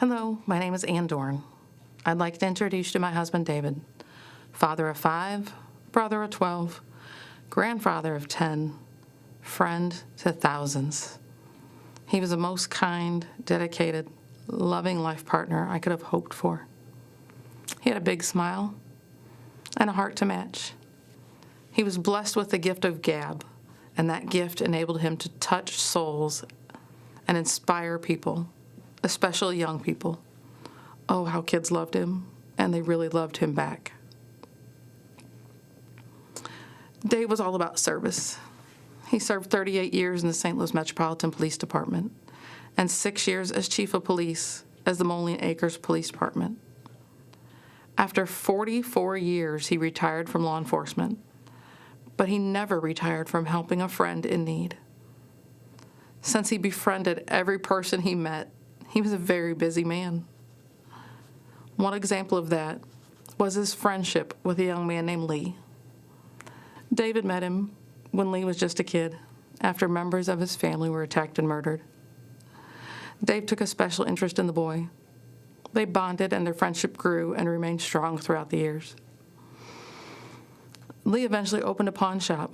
Hello, my name is Ann Dorn. I'd like to introduce you to my husband, David, father of 5, brother of 12, grandfather of 10, friend to thousands. He was the most kind, dedicated, loving life partner I could have hoped for. He had a big smile and a heart to match. He was blessed with the gift of gab, and that gift enabled him to touch souls and inspire people, especially young people. Oh, how kids loved him, and they really loved him back. Dave was all about service. He served 38 years in the St. Louis Metropolitan Police Department and 6 years as chief of police as the Moline Acres Police Department. After 44 years, he retired from law enforcement, but he never retired from helping a friend in need. Since he befriended every person he met, he was a very busy man. One example of that was his friendship with a young man named Lee. David met him when Lee was just a kid, after members of his family were attacked and murdered. Dave took a special interest in the boy. They bonded, and their friendship grew and remained strong throughout the years. Lee eventually opened a pawn shop.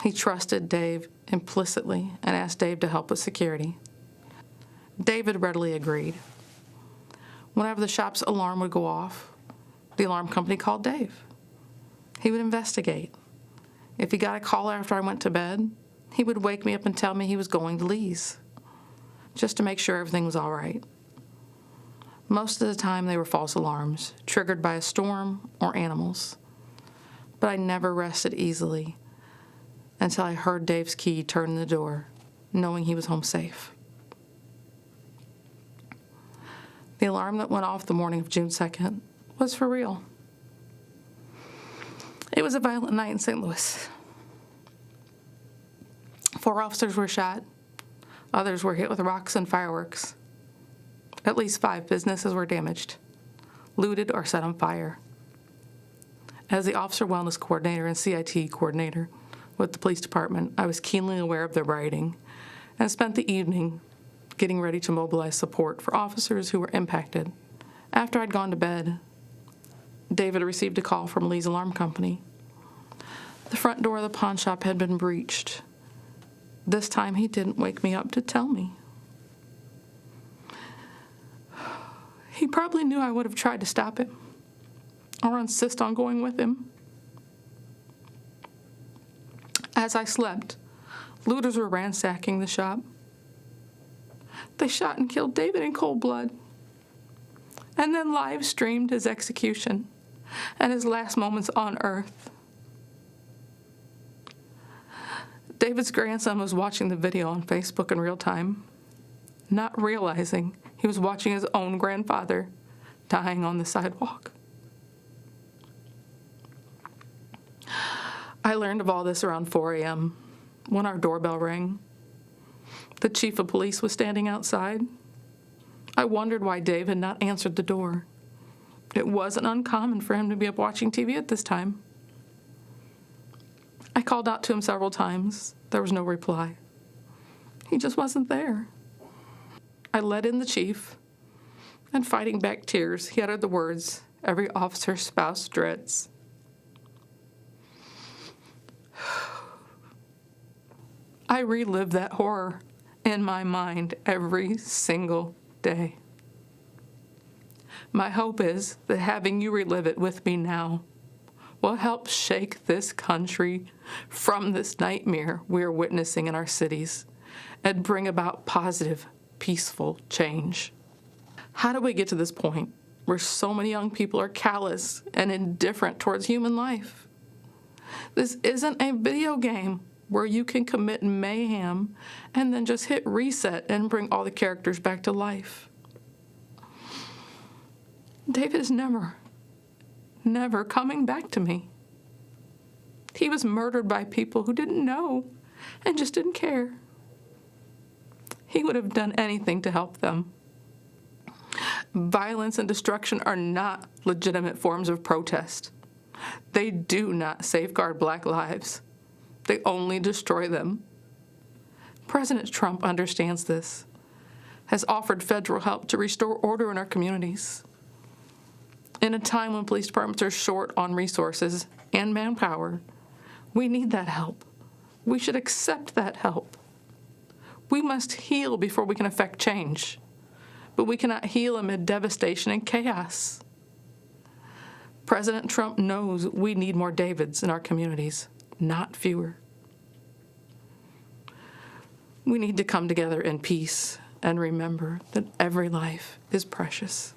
He trusted Dave implicitly and asked Dave to help with security. David readily agreed. Whenever the shop's alarm would go off, the alarm company called Dave. He would investigate. If he got a call after I went to bed, he would wake me up and tell me he was going to Lee's, just to make sure everything was all right. Most of the time they were false alarms, triggered by a storm or animals. But I never rested easily until I heard Dave's key turn in the door, knowing he was home safe. The alarm that went off the morning of June 2nd was for real. It was a violent night in St. Louis. 4 officers were shot. Others were hit with rocks and fireworks. At least 5 businesses were damaged, looted, or set on fire. As the officer wellness coordinator and CIT coordinator with the police department, I was keenly aware of the rioting and spent the evening getting ready to mobilize support for officers who were impacted. After I'd gone to bed, David received a call from Lee's alarm company. The front door of the pawn shop had been breached. This time he didn't wake me up to tell me. He probably knew I would have tried to stop him or insist on going with him. As I slept, looters were ransacking the shop. They shot and killed David in cold blood, and then live streamed his execution and his last moments on earth. David's grandson was watching the video on Facebook in real time, not realizing he was watching his own grandfather dying on the sidewalk. I learned of all this around 4 a.m. when our doorbell rang. The chief of police was standing outside. I wondered why Dave had not answered the door. It wasn't uncommon for him to be up watching TV at this time. I called out to him several times. There was no reply. He just wasn't there. I let in the chief, and fighting back tears, he uttered the words every officer's spouse dreads. I relive that horror in my mind every single day. My hope is that having you relive it with me now will help shake this country from this nightmare we are witnessing in our cities and bring about positive, peaceful change. How do we get to this point where so many young people are callous and indifferent towards human life? This isn't a video game where you can commit mayhem and then just hit reset and bring all the characters back to life. David is never coming back to me. He was murdered by people who didn't know and just didn't care. He would have done anything to help them. Violence and destruction are not legitimate forms of protest. They do not safeguard Black lives. They only destroy them. President Trump understands this, has offered federal help to restore order in our communities. In a time when police departments are short on resources and manpower, we need that help. We should accept that help. We must heal before we can affect change, but we cannot heal amid devastation and chaos. President Trump knows we need more Davids in our communities, not fewer. We need to come together in peace and remember that every life is precious.